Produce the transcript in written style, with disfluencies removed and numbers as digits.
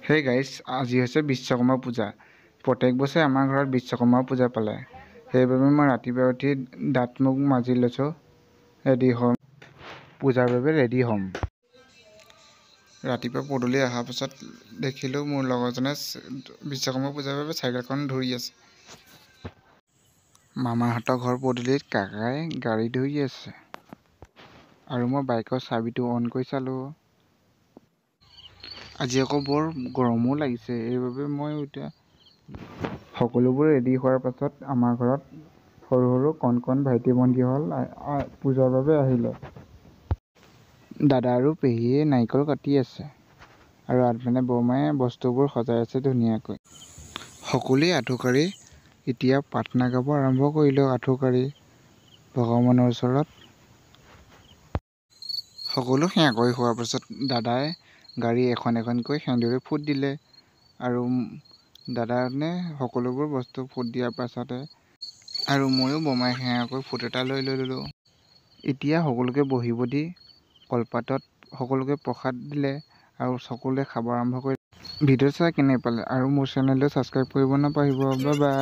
Hey guys, আজি হৈছে বিশ্বকৰ্মা পূজা। প্ৰত্যেক বছৰে আমাৰ ঘৰত বিশ্বকৰ্মা পূজা পালে। সেইবাবে মই ৰাতিপুৱা উঠি দাঁত মুখ মাজি লৈছোঁ। পূজাৰ বাবে ৰেডি হ'ম। ৰাতিপুৱা পদূলি অহাৰ পাছত দেখিলোঁ মোৰ লগৰজনে বিশ্বকৰ্মা পূজাৰ বাবে চাইকেলখন ধৰি আছে। মামাহঁতৰ ঘৰ পদূলিত কাকাই গাড়ী ধৰি আছে আৰু মই বাইকৰ চাবিটো অন কৰি চালোঁ। আজি আকৌ বৰ গৰমো লাগিছে, এইবাবে মই এতিয়া সকলোবোৰ ৰেডি হোৱাৰ পাছত আমাৰ ঘৰত সৰু সৰু কণ ভাইটি ভণ্টিহঁত পূজাৰ বাবে আহিলে। দাদা আৰু পেহীয়ে নাৰিকল কাটি আছে আৰু আগপিনে বৰমায়ে বস্তুবোৰ সজাই আছে ধুনীয়াকৈ। সকলোৱে আঁঠুকাঢ়ি এতিয়া প্ৰাৰ্থনা গাব আৰম্ভ কৰিলোঁ। আঁঠুকাঢ়ি ভগৱানৰ ওচৰত সকলো সেৱা কৰি হোৱাৰ পাছত দাদাই গাড়ী এখন এখনকৈ সেন্দুৰে ফুট দিলে আৰু দাদাজনে সকলোবোৰ বস্তু ফুট দিয়াৰ পাছতে আৰু ময়ো বমাই সেৱাকৈ ফুট এটা লৈ ল'লোঁ। এতিয়া সকলোকে বহিব দি কলপাতত সকলোকে প্ৰসাদ দিলে আৰু সকলোৱে খাব আৰম্ভ কৰিলে। ভিডিঅ' চাই কেনে পালে আৰু মোৰ চেনেলটো ছাবস্ক্ৰাইব কৰিব নাপাহৰিব। Bye bye.